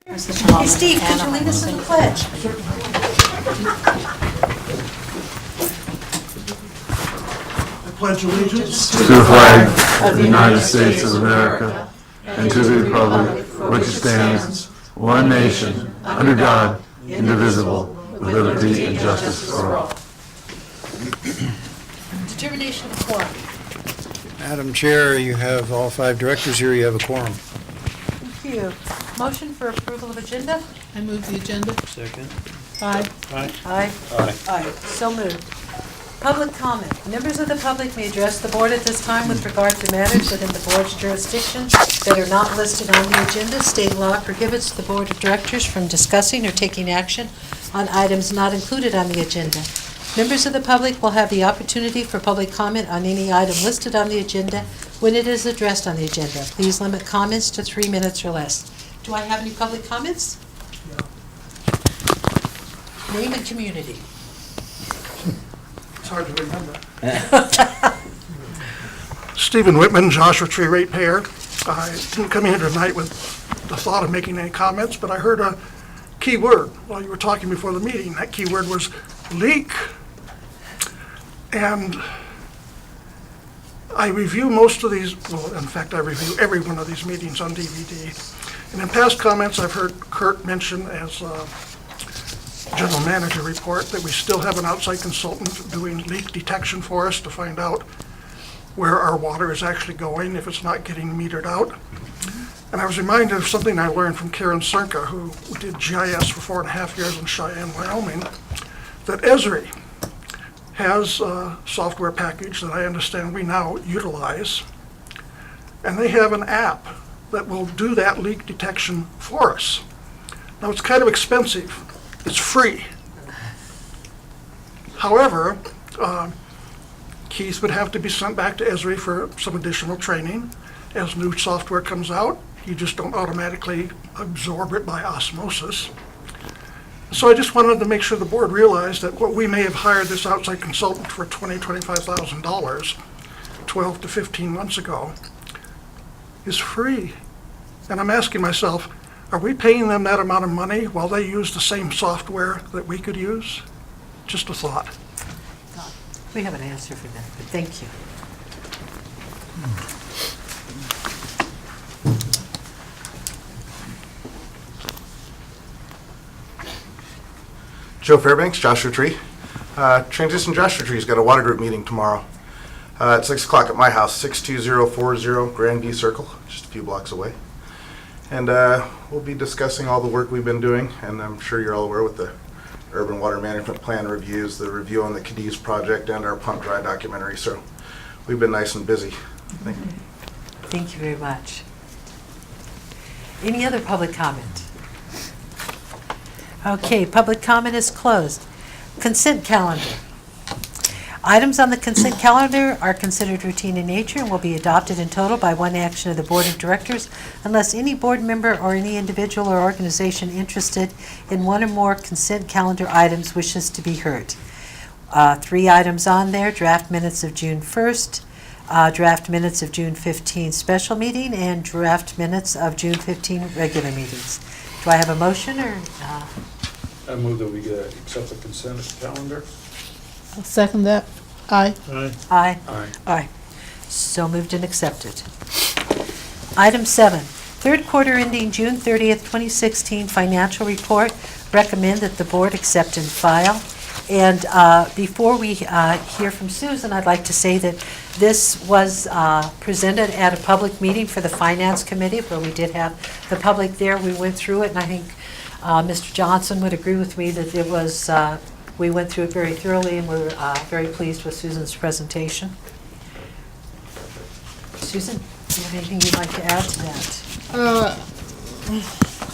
Hey, Steve, could you lead us in the pledge? I pledge allegiance To the flag of the United States of America and to the republic for which it stands, one nation, under God, indivisible, with liberty and justice for all. Determination of quorum. Madam Chair, you have all 5 directors here. You have a quorum. Thank you. Motion for approval of agenda? I move the agenda. Second. Aye. Aye. Aye. Aye. So moved. Public comment. Members of the public may address the board at this time with regard to matters within the board's jurisdiction that are not listed on the agenda. State law prohibits the board of directors from discussing or taking action on items not included on the agenda. Members of the public will have the opportunity for public comment on any item listed on the agenda when it is addressed on the agenda. Please limit comments to 3 minutes or less. Do I have any public comments? Name and community. It's hard to remember. Stephen Whitman, Joshua Tree ratepayer. I didn't come here tonight with the thought of making any comments, but I heard a key word while you were talking before the meeting. That key word was leak. And I review most of these, well, in fact, I review every one of these meetings on DVD. And in past comments, I've heard Kurt mention as general manager report that we still have an outside consultant doing leak detection for us to find out where our water is actually going if it's not getting metered out. And I was reminded of something I learned from Karen Cernka, who did GIS for 4.5 years in Cheyenne, Wyoming, that Esri has a software package that I understand we now utilize, and they have an app that will do that leak detection for us. Now, it's kind of expensive. It's free. However, keys would have to be sent back to Esri for some additional training. As new software comes out, you just don't automatically absorb it by osmosis. So I just wanted to make sure the board realized that what we may have hired this outside consultant for $25,000 12 to 15 months ago is free. And I'm asking myself, are we paying them that amount of money while they use the same software that we could use? Just a thought. We have an answer for that, but thank you. Joe Fairbanks, Joshua Tree. Transition Joshua Tree's got a water group meeting tomorrow at 6 o'clock at my house, 62040 Grandview Circle, just a few blocks away. And we'll be discussing all the work we've been doing, and I'm sure you're all aware with the Urban Water Management Plan reviews, the review on the Cadiz project, and our pump dry documentary. So we've been nice and busy. Thank you. Thank you very much. Any other public comment? Okay, public comment is closed. Consent calendar. Items on the consent calendar are considered routine in nature and will be adopted in total by one action of the Board of Directors unless any board member or any individual or organization interested in one or more consent calendar items wishes to be heard. 3 items on there: draft minutes of June 1st, draft minutes of June 15 special meeting, and draft minutes of June 15 regular meetings. Do I have a motion or? I move that we accept the consent calendar. I'll second that. Aye. Aye. Aye. Aye. Aye. So moved and accepted. Item 7, third quarter ending June 30th, 2016 financial report. Recommend that the board accept and file. And before we hear from Susan, I'd like to say that this was presented at a public meeting for the Finance Committee where we did have the public there. We went through it, and I think Mr. Johnson would agree with me that it was, we went through it very thoroughly, and we're very pleased with Susan's presentation. Susan, do you have anything you'd like to add to that?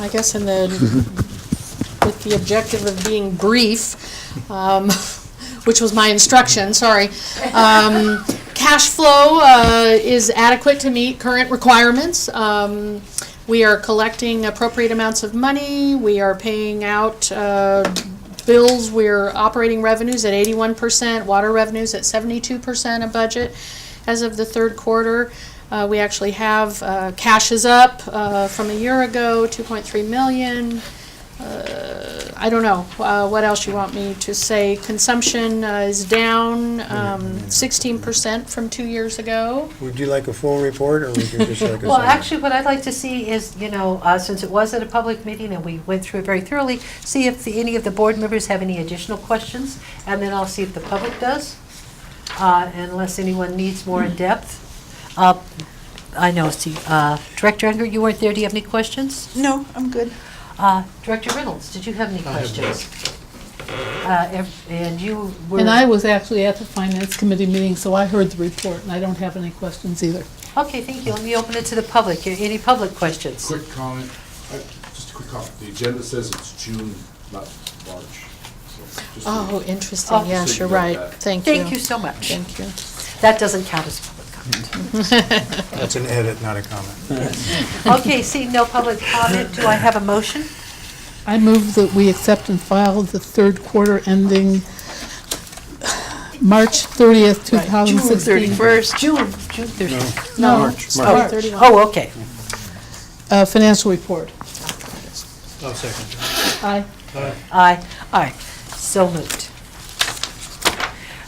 I guess with the objective of being brief, which was my instruction, sorry. Cash flow is adequate to meet current requirements. We are collecting appropriate amounts of money. We are paying out bills. We're operating revenues at 81%, water revenues at 72% of budget. as of the third quarter. We actually have, cash is up from a year ago, 2.3 million. I don't know, what else you want me to say? Consumption is down 16% from 2 years ago. Would you like a full report, or would you just like a Well, summary? actually, what I'd like to see is, since it was at a public meeting and we went through it very thoroughly, see if any of the board members have any additional questions, and then I'll see if the public does, unless anyone needs more in depth. I know, see, Director Unger, you weren't there. Do you have any questions? No, I'm good. Director Reynolds, did you have any questions? And you were... And I was actually at the Finance Committee meeting, so I heard the report, and I don't have any questions either. Okay, thank you. Let me open it to the public. Any public questions? Quick comment, just a quick comment. The agenda says it's June, not March. So just Oh, interesting, Oh. yes, So you're you got right. that. Thank you. Thank you so much. Thank you. That doesn't count as public comment. That's an edit, not a comment. Okay, seeing no public comment, do I have a motion? I move that we accept and file the third quarter ending March 30th, 2016. June 30th. No, March. March 31. Oh, okay. Financial report. I'll second. Aye. Aye. So moved.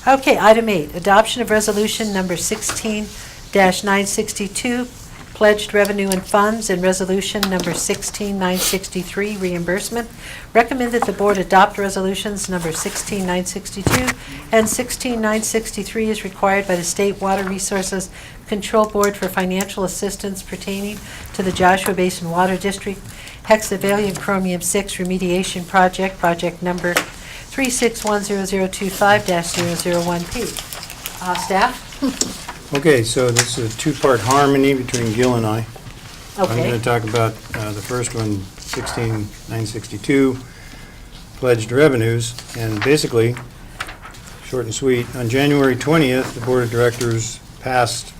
Okay, item 8, adoption of resolution number 16-962, pledged revenue and funds, and resolution number 16-963, reimbursement. Recommend that the board adopt resolutions number 16-962 and 16-963 as required by the State Water Resources Control Board for financial assistance pertaining to the Joshua Basin Water District hexavalent chromium 6 remediation project, project number 3610025-001P. Staff? Okay, so this is a two-part harmony between Gil and I. I'm going Okay. to talk about the first one, 16,962, pledged revenues, and basically, short and sweet, on January 20th, the Board of Directors passed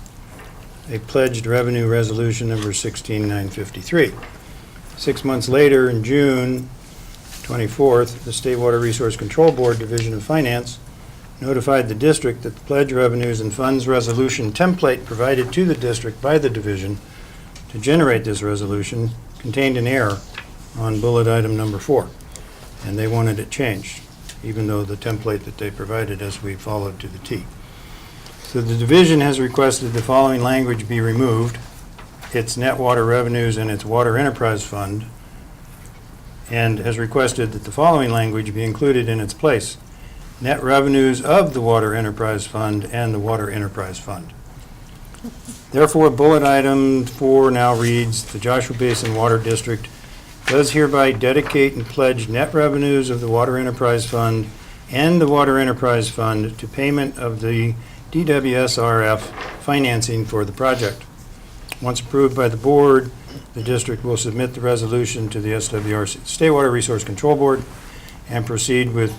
a pledged revenue resolution number 16,953. 6 months later, in June 24th, the State Water Resource Control Board Division of Finance notified the district that the pledge revenues and funds resolution template provided to the district by the division to generate this resolution contained an error on bullet item number 4, and they wanted it changed, even though the template that they provided us we followed to the T. So the division has requested the following language be removed: its net water revenues and its water enterprise fund, and has requested that the following language be included in its place: net revenues of the Water Enterprise Fund and the Water Enterprise Fund. Therefore, bullet item 4 now reads, the Joshua Basin Water District does hereby dedicate and pledge net revenues of the Water Enterprise Fund and the Water Enterprise Fund to payment of the DWSRF financing for the project. Once approved by the board, the district will submit the resolution to the SWRC, State Water Resource Control Board, and proceed with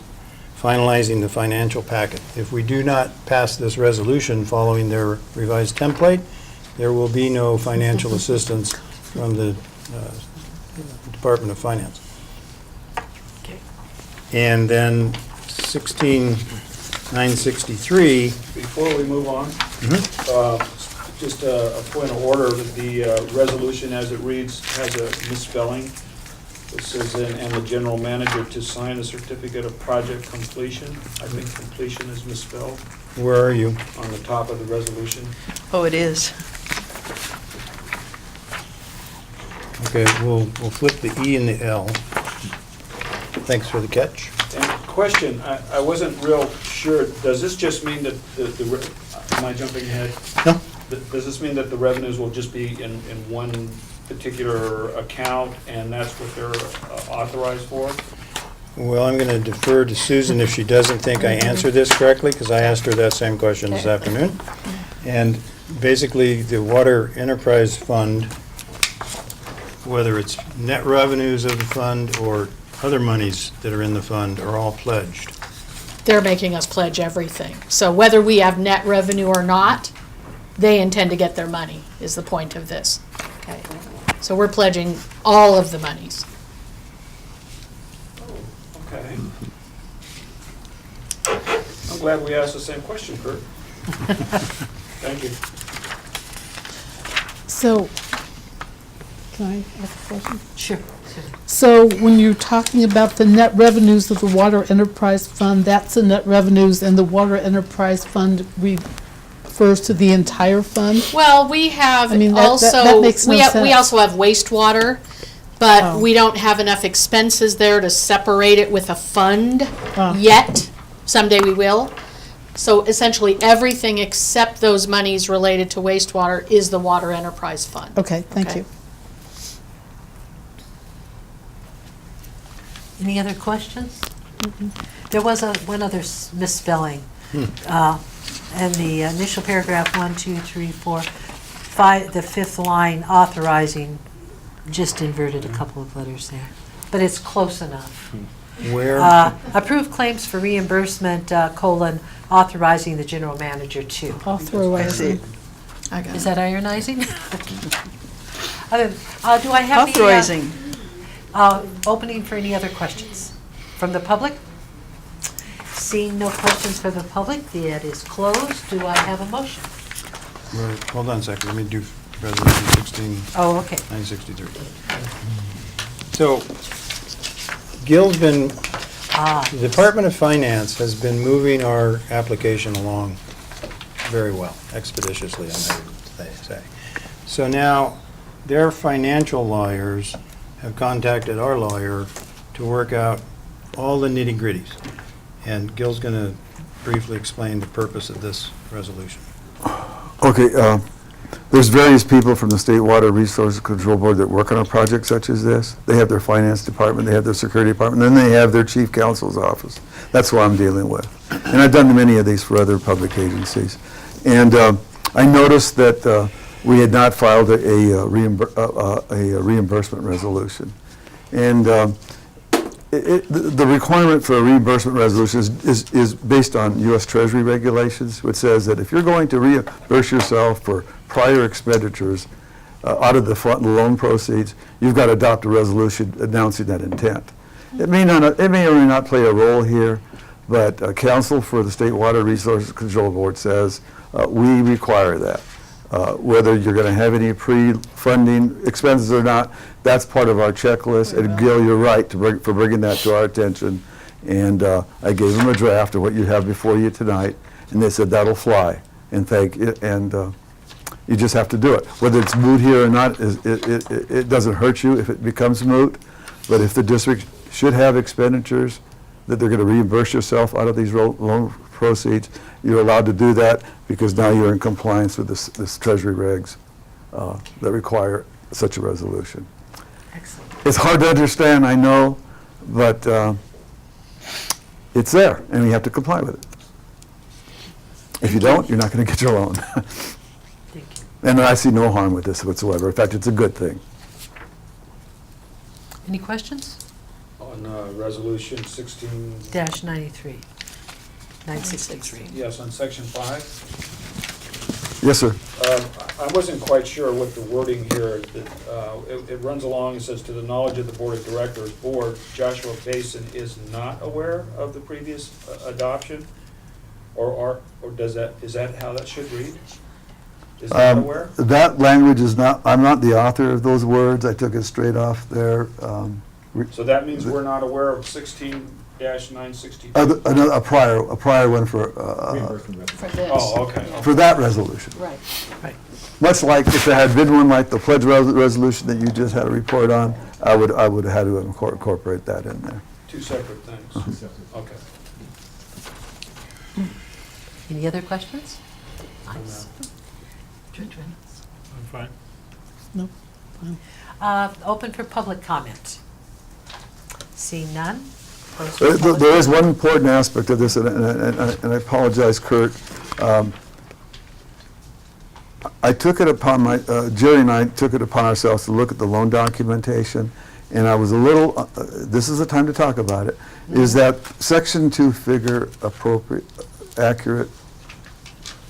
finalizing the financial packet. If we do not pass this resolution following their revised template, there will be no financial assistance from the Department of Finance. Okay. And then 16,963, Before we move on, just a point of order, the resolution as it reads has a misspelling. It says, and the general manager to sign a certificate of project completion. I think completion is misspelled where are you? on the top of the resolution. Oh, it is. Okay, we'll flip the E and the L. Thanks for the catch. And question, I wasn't real sure, does this just mean that am I jumping ahead? No. Does this mean that the revenues will just be in one particular account, and that's what they're authorized for? Well, I'm going to defer to Susan if she doesn't think I answered this correctly, because I asked her that same question this afternoon. And basically, the Water Enterprise Fund, whether it's net revenues of the fund or other monies that are in the fund, are all pledged. They're making us pledge everything. So whether we have net revenue or not, they intend to get their money, is the point of this. Okay. So we're pledging all of the monies. Okay. I'm glad we asked the same question, Kurt. Thank you. So, can I ask a question? Sure. So when you're talking about the net revenues of the Water Enterprise Fund, that's the net revenues, and the Water Enterprise Fund refers to the entire fund? Well, we have I mean, that also, makes no we sense. also have wastewater, but Oh. we don't have enough expenses there to separate it with a fund Oh. yet. Someday we will. So essentially, everything except those monies related to wastewater is the Water Enterprise Fund. Okay, thank Okay. you. Any other questions? There was one other misspelling. In the initial paragraph, 1, 2, 3, 4, 5, the fifth line, authorizing, just inverted a couple of letters there. But it's close enough. Where? Approve claims for reimbursement, authorizing the general manager to. Authorizing. I got Is it. that ironizing? Do I have the... Authorizing. Opening for any other questions from the public? Seeing no questions from the public, that is closed. Do I have a motion? Right, hold on a second, let me do Resolution 16, Oh, okay. 963. So, Gil's been, the Department of Finance has been moving our application along very well, expeditiously, I might say. So now, their financial lawyers have contacted our lawyer to work out all the nitty-gritties. And Gil's going to briefly explain the purpose of this resolution. Okay, there's various people from the State Water Resources Control Board that work on a project such as this. They have their finance department, they have their security department, then they have their chief counsel's office. That's what I'm dealing with. And I've done many of these for other public agencies. And I noticed that we had not filed a reimbursement resolution. And the requirement for a reimbursement resolution is based on U.S. Treasury regulations, which says that if you're going to reimburse yourself for prior expenditures out of the loan proceeds, you've got to adopt a resolution announcing that intent. It may or may not play a role here, but counsel for the State Water Resources Control Board says we require that. Whether you're going to have any pre-funding expenses or not, that's part of our checklist. And Gil, you're right for bringing that to our attention. And I gave them a draft of what you have before you tonight, and they said that'll fly. And you just have to do it. Whether it's moot here or not, it doesn't hurt you if it becomes moot. But if the district should have expenditures that they're going to reimburse yourself out of these loan proceeds, you're allowed to do that because now you're in compliance with this Treasury regs that require such a resolution. Excellent. It's hard to understand, I know, but it's there, and you have to comply with it. If you don't, you're not going to get your loan. Thank you. And I see no harm with this whatsoever. In fact, it's a good thing. Any questions? On Resolution 16, Dash 93. 963. yes, on Section 5. Yes, sir. I wasn't quite sure what the wording here, that it runs along and says, to the knowledge of the Board of Directors, Board, Joshua Basin is not aware of the previous adoption? Or is that how that should read? Is not aware? That language is not, I'm not the author of those words. I took it straight off there. So that means we're not aware of 16-962? A prior one for For this. Oh, okay. for that resolution. Right. Right. Much like if there had been one like the pledge resolution that you just had a report on, I would have had to incorporate that in there. Two separate things. Okay. Any other questions? Nice. Judge Reynolds. I'm fine. No. Open for public comment. Seeing none? Close for public There is comment. one important aspect of this, and I apologize, Kurt. I took it upon Jerry and I took it upon ourselves to look at the loan documentation, and I was a little, this is the time to talk about it. Is that Section 2 figure appropriate, accurate?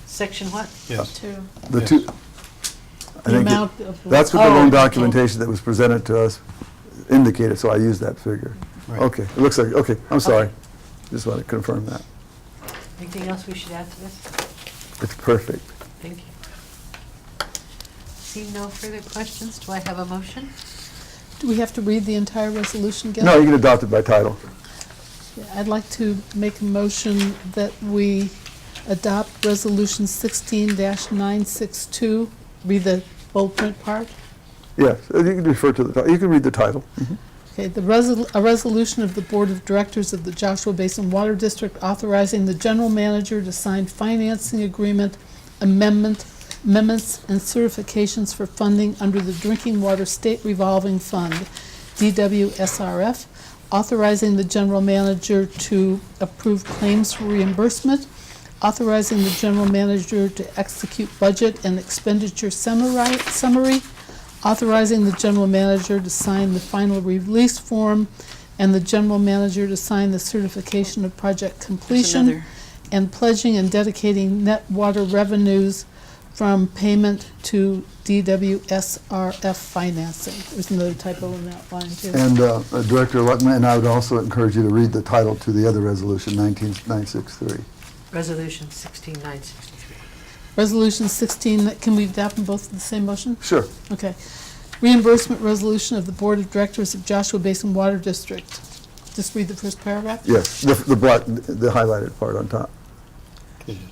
Section what? Yes. The Yes. two. I The think amount of. that's what the Oh, loan okay. documentation that was presented to us indicated, so I used that figure. Right. Okay, it looks like, okay, I'm sorry. Just want to confirm that. Anything else we should add to this? It's perfect. Thank you. Seeing no further questions, do I have a motion? Do we have to read the entire resolution again? No, you can adopt it by title. Yeah, I'd like to make a motion that we adopt Resolution 16-962. Read the bold print part. Yes, you can refer to the title. You can read the title. Okay, a resolution of the Board of Directors of the Joshua Basin Water District authorizing the general manager to sign financing agreement, amendments, and certifications for funding under the Drinking Water State Revolving Fund, DWSRF, authorizing the general manager to approve claims for reimbursement, authorizing the general manager to execute budget and expenditure summary, authorizing the general manager to sign the final release form, and the general manager to sign the certification of project completion, and pledging and dedicating net water revenues from payment to DWSRF financing. There's another typo in that line, too. And Director Luckman, and I would also encourage you to read the title to the other resolution, 19963. Resolution 16963. Resolution 16, can we adopt them both in the same motion? Sure. Okay. Reimbursement resolution of the Board of Directors of Joshua Basin Water District. Just read the first paragraph? Yes, the black, the highlighted part on top.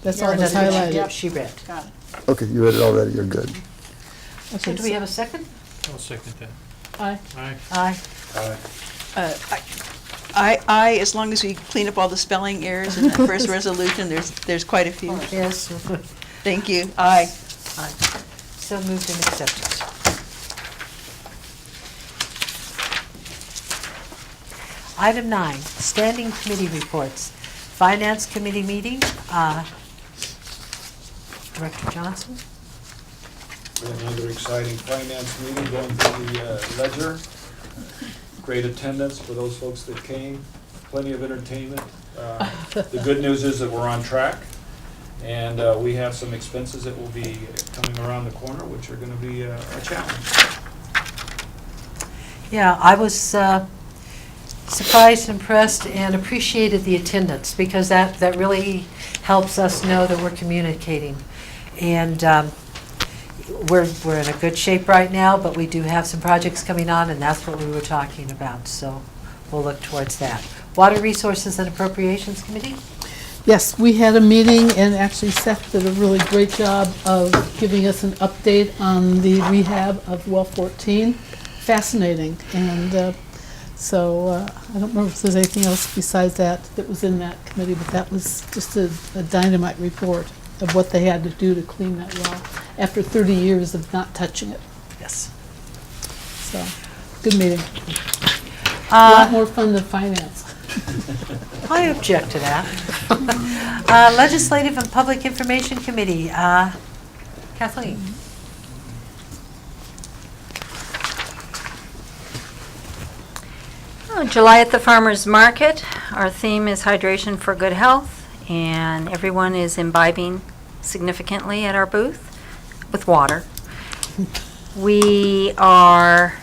That's all that's highlighted. She read. Okay, you read it already, you're good. So Okay, do we have a second? I'll second that. Aye. Aye. I, as long as we clean up all the spelling errors in the first resolution, there's quite a few. Yes. Thank you. Aye. Aye. So moved and accepted. Item 9, standing committee reports. Finance Committee meeting. Director Johnson? We had another exciting finance meeting going through the ledger. Great attendance for those folks that came, plenty of entertainment. The good news is that we're on track, and we have some expenses that will be coming around the corner, which are going to be a challenge. Yeah, I was surprised, impressed, and appreciated the attendance, because that really helps us know that we're communicating. And we're in a good shape right now, but we do have some projects coming on, and that's what we were talking about, so we'll look towards that. Water Resources and Appropriations Committee? Yes, we had a meeting, and actually Seth did a really great job of giving us an update on the rehab of well 14. Fascinating, and so I don't remember if there's anything else besides that was in that committee, but that was just a dynamite report of what they had to do to clean that well after 30 years of not touching it. Yes. So, good meeting. A lot more fun than finance. I object to that. Legislative and Public Information Committee, Kathleen? July at the Farmers Market. Our theme is hydration for good health, and everyone is imbibing significantly at our booth with water. We are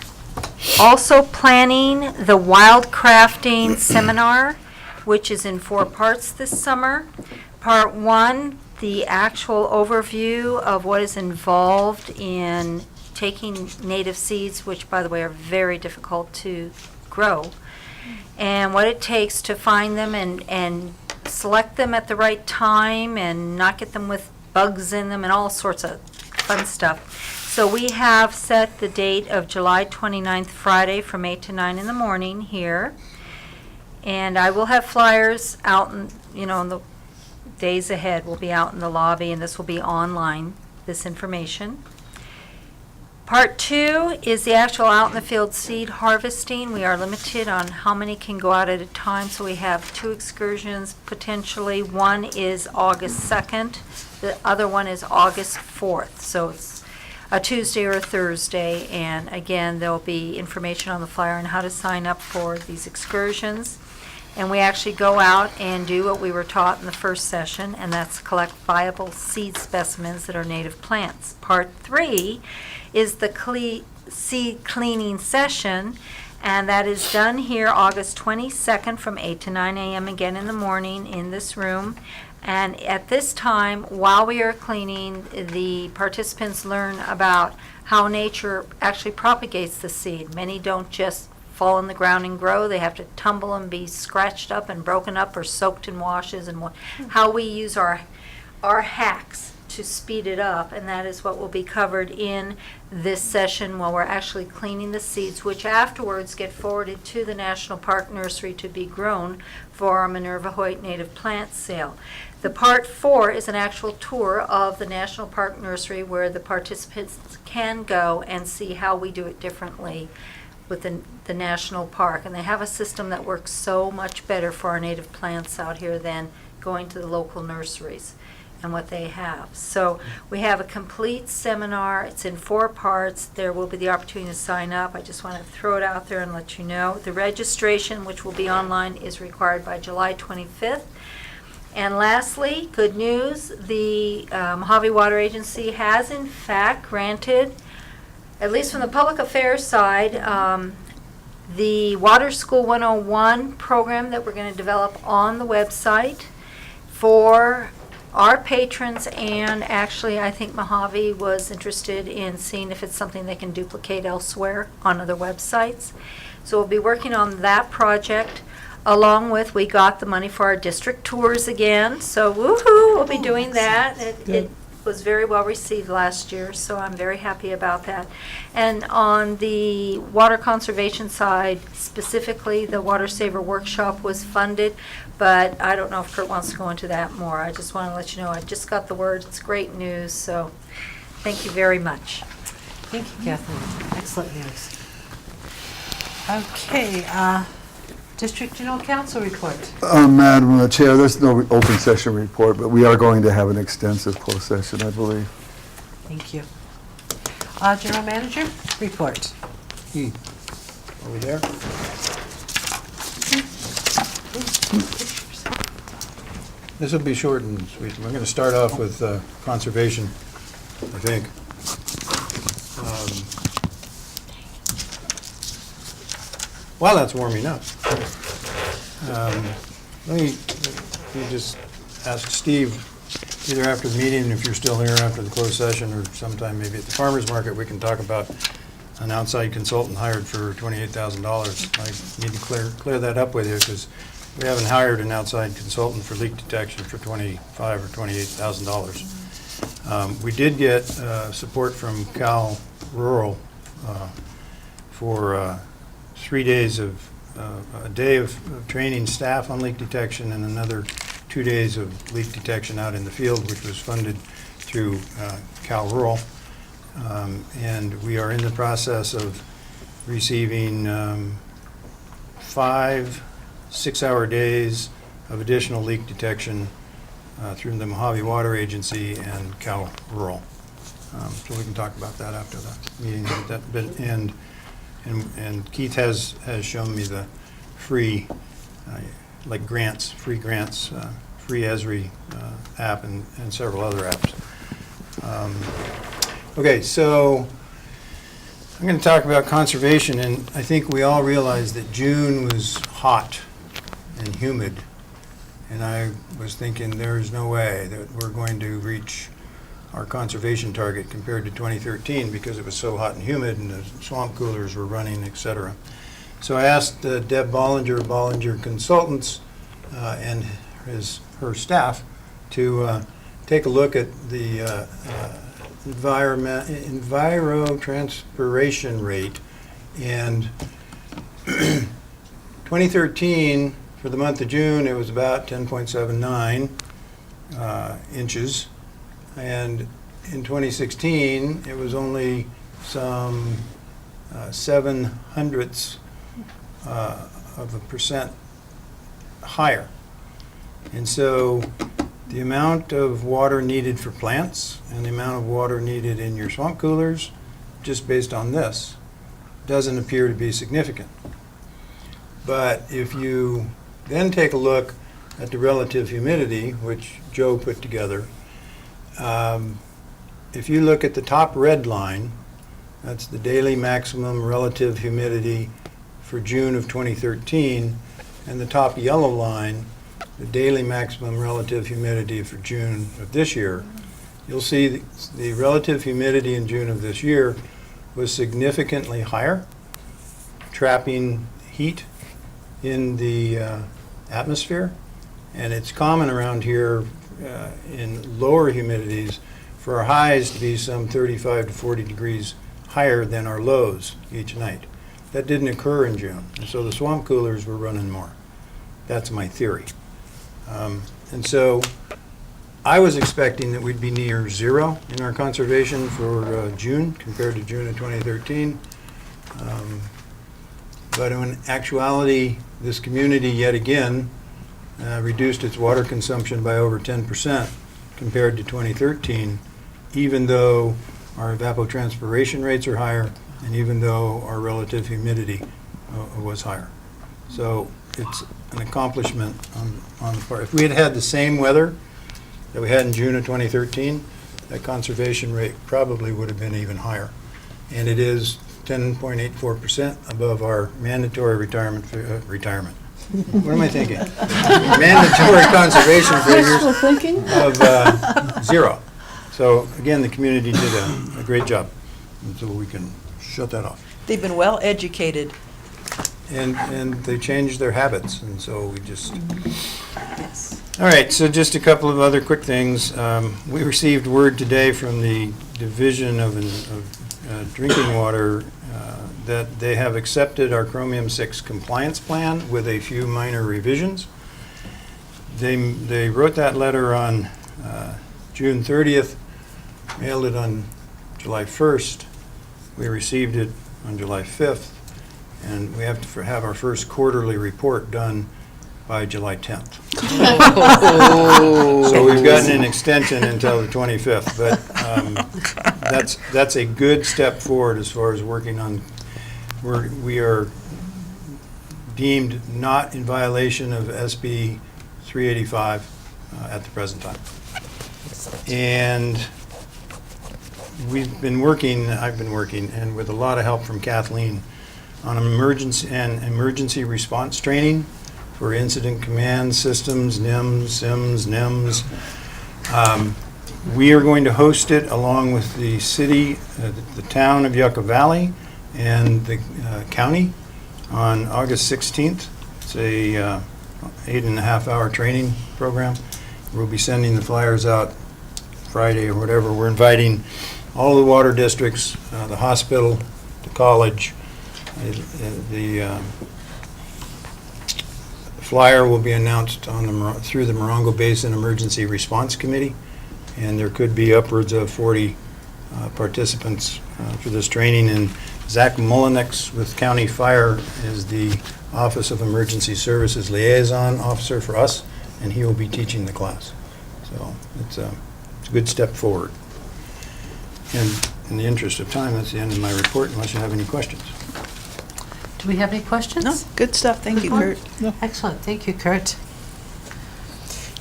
also planning the wild crafting seminar, which is in 4 parts this summer. Part 1, the actual overview of what is involved in taking native seeds, which by the way are very difficult to grow, and what it takes to find them and select them at the right time and not get them with bugs in them and all sorts of fun stuff. So we have set the date of July 29th, Friday, from 8 to 9 in the morning here. And I will have flyers out in the days ahead. We'll be out in the lobby, and this will be online, this information. Part 2 is the actual out-in-the-field seed harvesting. We are limited on how many can go out at a time, so we have 2 excursions potentially. One is August 2nd, the other one is August 4th. So it's a Tuesday or a Thursday, and again, there'll be information on the flyer on how to sign up for these excursions. And we actually go out and do what we were taught in the first session, and that's collect viable seed specimens that are native plants. Part 3 is the seed cleaning session, and that is done here August 22nd from 8 to 9 a.m. again in the morning in this room. And at this time, while we are cleaning, the participants learn about how nature actually propagates the seed. Many don't just fall in the ground and grow. They have to tumble and be scratched up and broken up or soaked in washes, and how we use our hacks to speed it up, and that is what will be covered in this session while we're actually cleaning the seeds, which afterwards get forwarded to the National Park Nursery to be grown for our Minerva Hoyt native plant sale. The part 4 is an actual tour of the National Park Nursery where the participants can go and see how we do it differently with the national park. And they have a system that works so much better for our native plants out here than going to the local nurseries and what they have. So we have a complete seminar. It's in 4 parts. There will be the opportunity to sign up. I just want to throw it out there and let you know. The registration, which will be online, is required by July 25th. And lastly, good news, the Mojave Water Agency has in fact granted, at least from the public affairs side, the Water School 101 program that we're going to develop on the website for our patrons, and actually I think Mojave was interested in seeing if it's something they can duplicate elsewhere on other websites. So we'll be working on that project, along with we got the money for our district tours again, so woohoo, we'll be doing that. It was very well received last year, so I'm very happy about that. And on the water conservation side, specifically, the Water Saver Workshop was funded, but I don't know if Kurt wants to go into that more. I just want to let you know, I just got the word, it's great news, so thank you very much. Thank you, Kathleen. Excellent news. Okay, District General Counsel report. Madam Chair, there's no open session report, but we are going to have an extensive closed session, I believe. Thank you. General Manager report. Are we there? This will be short and sweet. We're going to start off with conservation, I think. While that's warming up, let me just ask Steve, either after the meeting, if you're still here after the closed session, or sometime maybe at the farmer's market, we can talk about an outside consultant hired for $28,000. I need to clear that up with you, because we haven't hired an outside consultant for leak detection for $25,000 or $28,000. We did get support from Cal Rural for 3 days of a day of training staff on leak detection, and another 2 days of leak detection out in the field, which was funded through Cal Rural. And we are in the process of receiving 5 6-hour days of additional leak detection through the Mojave Water Agency and Cal Rural. So we can talk about that after the meeting. And Keith has shown me the free, like grants, free Esri app and several other apps. Okay, so I'm going to talk about conservation, and I think we all realize that June was hot and humid, and I was thinking there's no way that we're going to reach our conservation target compared to 2013 because it was so hot and humid and the swamp coolers were running, et cetera. So I asked Deb Bollinger Consultants, and her staff to take a look at the evapotranspiration rate. And 2013, for the month of June, it was about 10.79 inches. And in 2016, it was only some 0.07 of a percent higher. And so the amount of water needed for plants and the amount of water needed in your swamp coolers, just based on this, doesn't appear to be significant. But if you then take a look at the relative humidity, which Joe put together, if you look at the top red line, that's the daily maximum relative humidity for June of 2013, and the top yellow line the daily maximum relative humidity for June of this year, you'll see the relative humidity in June of this year was significantly higher, trapping heat in the atmosphere. And it's common around here in lower humidities for our highs to be some 35 to 40 degrees higher than our lows each night. That didn't occur in June, and so the swamp coolers were running more. That's my theory. And so I was expecting that we'd be near zero in our conservation for June compared to June of 2013. But in actuality, this community yet again reduced its water consumption by over 10% compared to 2013, even though our evapotranspiration rates are higher and even though our relative humidity was higher. So it's an accomplishment on the part. If we had had the same weather that we had in June of 2013, that conservation rate probably would have been even higher. And it is 10.84% above our mandatory retirement. What am I thinking? Mandatory conservation Wishful figures thinking? of 0. So again, the community did a great job. And so we can shut that off. They've been well educated. And they changed their habits, and so we just... Yes. All right, so just a couple of other quick things. We received word today from the Division of Drinking Water that they have accepted our Chromium-6 compliance plan with a few minor revisions. They wrote that letter on June 30th, mailed it on July 1st. We received it on July 5th, and we have to have our first quarterly report done by July 10th. So we've gotten an extension until the 25th, but that's a good step forward as far as working on. We are deemed not in violation of SB 385 at the present time. And I've been working, and with a lot of help from Kathleen, on emergency response training for incident command systems, NIMS, SIMS, NIMS. We are going to host it along with the city, the town of Yucca Valley, and the county on August 16th. It's a 8.5-hour training program. We'll be sending the flyers out Friday or whatever. We're inviting all the water districts, the hospital, the college. The flyer will be announced on through the Morongo Basin Emergency Response Committee, and there could be upwards of 40 participants for this training. And Zach Mullenix with County Fire is the Office of Emergency Services Liaison Officer for us, and he will be teaching the class. So it's a good step forward. And in the interest of time, that's the end of my report, unless you have any questions. Do we have any questions? No, good stuff. Thank you, Kurt. Excellent, thank you, Kurt.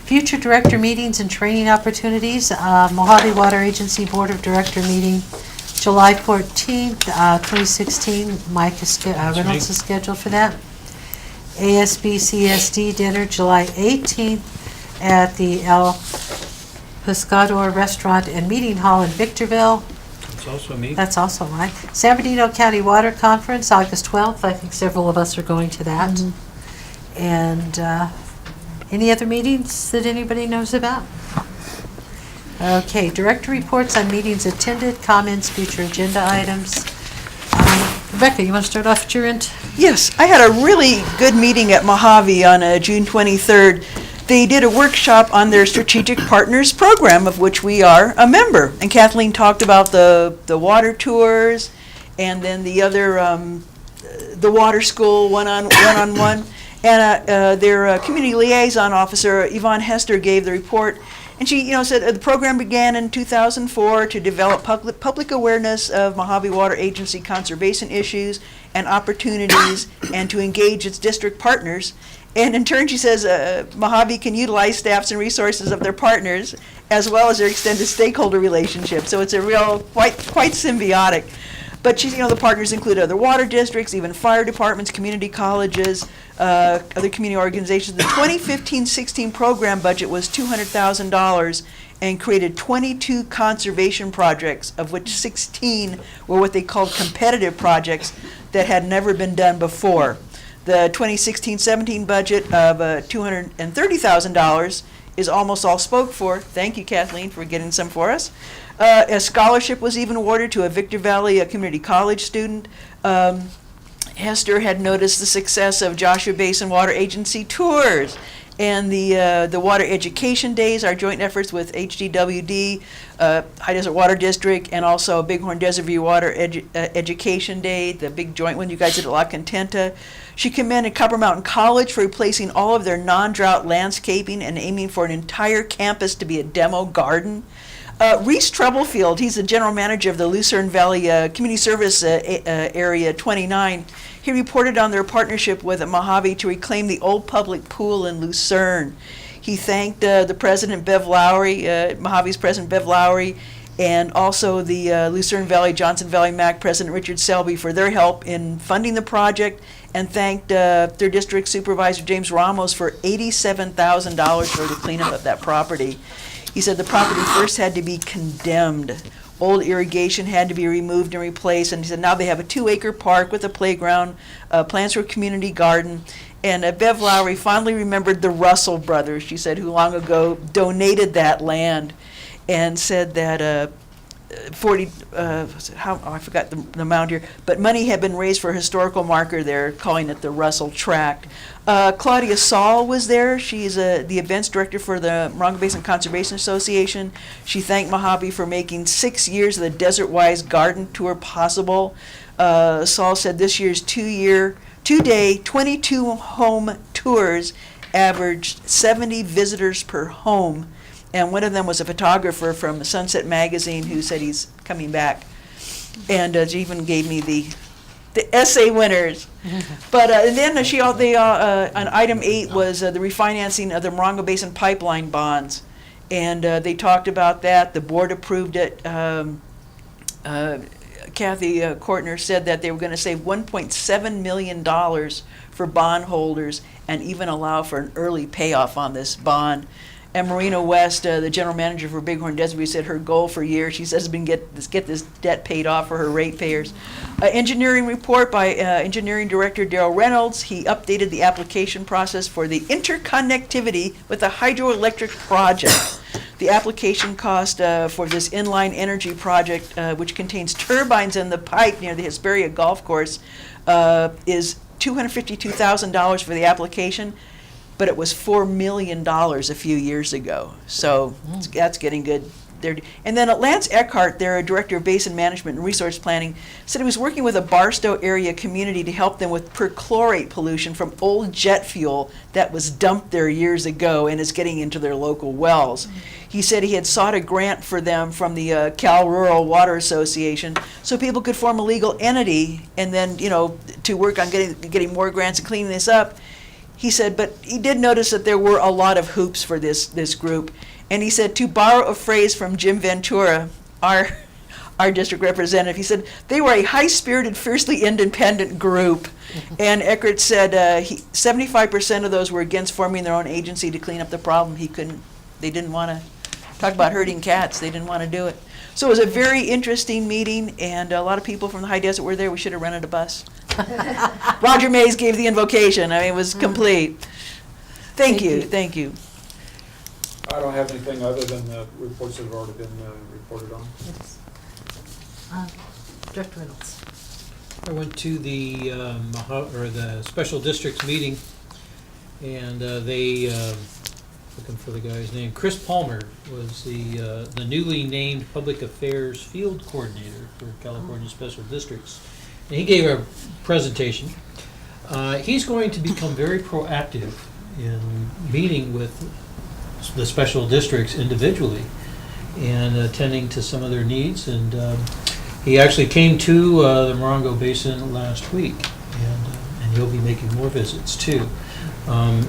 Future director meetings and training opportunities. Mojave Water Agency Board of Director meeting, July 14th, 2016. Mike Reynolds is scheduled for that. ASB CSD dinner, July 18th at the El Pescador Restaurant and Meeting Hall in Victorville. It's also me. That's also mine. San Bernardino County Water Conference, August 12th. I think several of us are going to that. And any other meetings that anybody knows about? Okay, director reports on meetings attended, comments, future agenda items. Rebecca, you want to start off at your end? Yes, I had a really good meeting at Mojave on June 23rd. They did a workshop on their Strategic Partners program, of which we are a member. And Kathleen talked about the water tours, and then the other, the water school one-on-one. And their community liaison officer, Yvonne Hester, gave the report. And she, said the program began in 2004 to develop public awareness of Mojave Water Agency conservation issues and opportunities, and to engage its district partners. And in turn, she says Mojave can utilize staffs and resources of their partners, as well as their extended stakeholder relationship. So it's a real, quite symbiotic. But she's, the partners include other water districts, even fire departments, community colleges, other community organizations. The 2015-16 program budget was $200,000 and created 22 conservation projects, of which 16 were what they called competitive projects that had never been done before. The 2016-17 budget of $230,000 is almost all spoke for. Thank you, Kathleen, for getting some for us. A scholarship was even awarded to a Victor Valley Community College student. Hester had noticed the success of Joshua Basin Water Agency tours and the Water Education Days, our joint efforts with HDWD, High Desert Water District, and also Bighorn Desert View Water Education Day, the big joint one you guys did at La Contenta. She commended Copper Mountain College for replacing all of their non-drought landscaping and aiming for an entire campus to be a demo garden. Reese Treblefield, he's the general manager of the Lucerne Valley Community Service Area 29. He reported on their partnership with Mojave to reclaim the old public pool in Lucerne. He thanked the president, Bev Lowry, Mojave's president, Bev Lowry, and also the Lucerne Valley, Johnson Valley MAC president, Richard Selby, for their help in funding the project, and thanked their district supervisor, James Ramos, for $87,000 for the cleanup of that property. He said the property first had to be condemned. Old irrigation had to be removed and replaced, and he said now they have a 2-acre park with a playground, plans for a community garden. And Bev Lowry fondly remembered the Russell brothers, she said, who long ago donated that land, and said that I forgot the amount here, but money had been raised for a historical marker there, calling it the Russell Tract. Claudia Saul was there. She's the events director for the Morongo Basin Conservation Association. She thanked Mojave for making 6 years of the Desert Wise Garden Tour possible. Saul said this year's 2-day, 22-home tours averaged 70 visitors per home. And one of them was a photographer from Sunset Magazine who said he's coming back. And she even gave me the essay winners. But and then on item 8 was the refinancing of the Morongo Basin pipeline bonds. And they talked about that. The board approved it. Kathy Kortner said that they were going to save $1.7 million for bondholders and even allow for an early payoff on this bond. And Marina West, the general manager for Bighorn Desert View, said her goal for years, she says, has been get this debt paid off for her ratepayers. Engineering report by engineering director Darrell Reynolds. He updated the application process for the interconnectivity with the hydroelectric project. The application cost for this inline energy project, which contains turbines in the pipe near the Hesperia Golf Course, is $252,000 for the application. But it was $4 million a few years ago. So that's getting good. And then Lance Eckhart, their director of Basin Management and Resource Planning, said he was working with a Barstow area community to help them with perchlorate pollution from old jet fuel that was dumped there years ago and is getting into their local wells. He said he had sought a grant for them from the Cal Rural Water Association so people could form a legal entity and then, to work on getting more grants and cleaning this up. He said, but he did notice that there were a lot of hoops for this group. And he said, to borrow a phrase from Jim Ventura, our district representative, he said, they were a high-spirited, fiercely independent group. And Eckert said 75% of those were against forming their own agency to clean up the problem. They didn't want to talk about herding cats. They didn't want to do it. So it was a very interesting meeting, and a lot of people from the high desert were there. We should have rented a bus. Roger Mays gave the invocation. I mean, it was complete. Thank you. I don't have anything other than the reports that have already been reported on. Director Reynolds. I went to the special districts meeting, and they looking for the guy's name. Chris Palmer was the newly named Public Affairs Field Coordinator for California Special Districts. And he gave a presentation. He's going to become very proactive in meeting with the special districts individually and attending to some of their needs. And he actually came to the Morongo Basin last week, and he'll be making more visits too.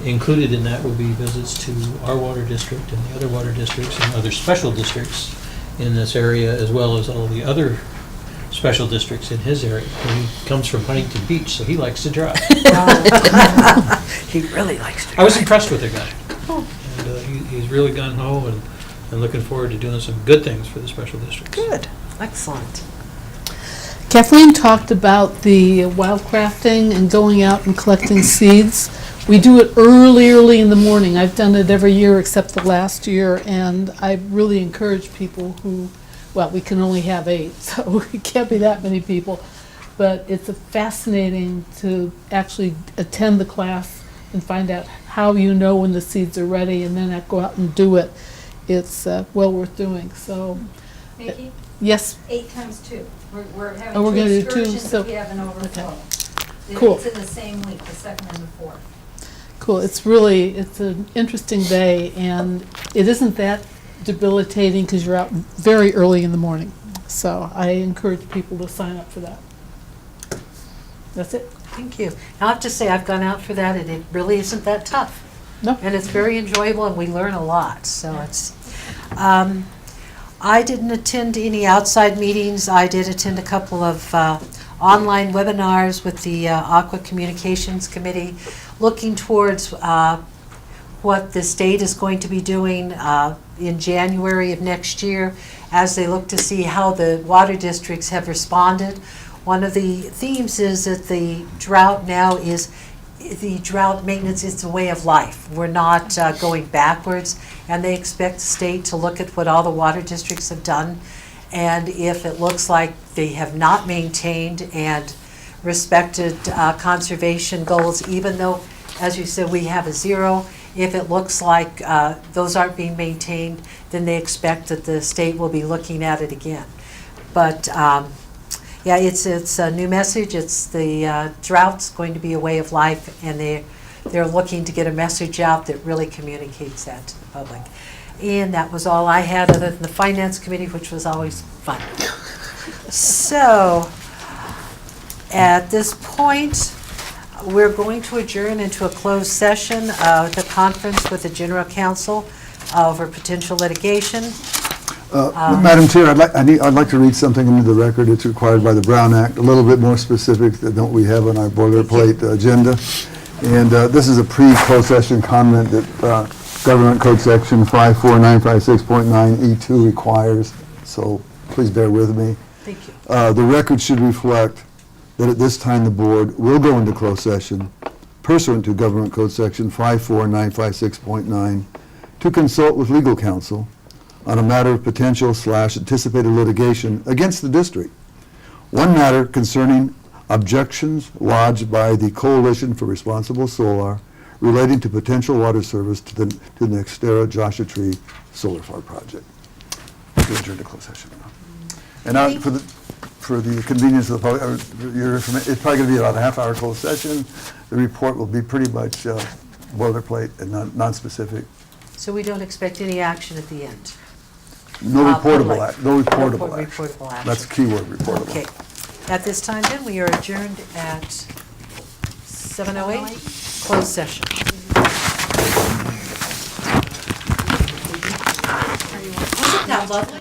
Included in that will be visits to our water district and the other water districts and other special districts in this area, as well as all the other special districts in his area. And he comes from Huntington Beach, so he likes to drive. He really likes to. I was impressed with the guy. And he's really gung-ho and looking forward to doing some good things for the special districts. Good, excellent. Kathleen talked about the wildcrafting and going out and collecting seeds. We do it early in the morning. I've done it every year except the last year, and I really encourage people who, well, we can only have 8, so it can't be that many people, but it's fascinating to actually attend the class and find out how you know when the seeds are ready, and then go out and do it. It's well worth doing. So, Vicki, yes, 8 times 2. We're Oh, having we're 2 gonna do 2, excursions so- if we have an overflow. Cool. It's in the same week, the 2nd and the 4th. cool. It's an interesting day, and it isn't that debilitating because you're out very early in the morning. So I encourage people to sign up for that. That's it. Thank you. I'll have to say, I've gone out for that, and it really isn't that tough. No. And it's very enjoyable, and we learn a lot, so it's, I didn't attend any outside meetings. I did attend a couple of online webinars with the Aqua Communications Committee, looking towards what the state is going to be doing in January of next year, as they look to see how the water districts have responded. One of the themes is that the drought now is, the drought maintenance is a way of life. We're not going backwards, and they expect the state to look at what all the water districts have done, and if it looks like they have not maintained and respected conservation goals, even though, as you said, we have a 0, if it looks like those aren't being maintained, then they expect that the state will be looking at it again. But yeah, it's a new message. It's the drought's going to be a way of life, and they're looking to get a message out that really communicates that to the public. And that was all I had, other than the Finance Committee, which was always fun. So, at this point, we're going to adjourn into a closed session, the conference with the General Counsel over potential litigation. Madam Chair, I'd like to read something into the record. It's required by the Brown Act, a little bit more specific than what we have on our boilerplate agenda. And this is a pre-closed session comment that Government Code Section 54956.9E2 requires, so please bear with me. Thank you. The record should reflect that at this time the board will go into closed session pursuant to Government Code Section 54956.9 to consult with legal counsel on a matter of potential/anticipated litigation against the district. One matter concerning objections lodged by the Coalition for Responsible Solar relating to potential water service to the Nextera Joshua Tree Solar Farm project. We adjourn to closed session now. And now, for the convenience of the public, it's probably going to be about a half-hour closed session. The report will be pretty much boilerplate and non-specific. So we don't expect any action at the end? No reportable public. act, no reportable No action. reportable action. That's the key word, reportable. Okay. At this time, then, we are adjourned at 7:08, closed session. Isn't that lovely?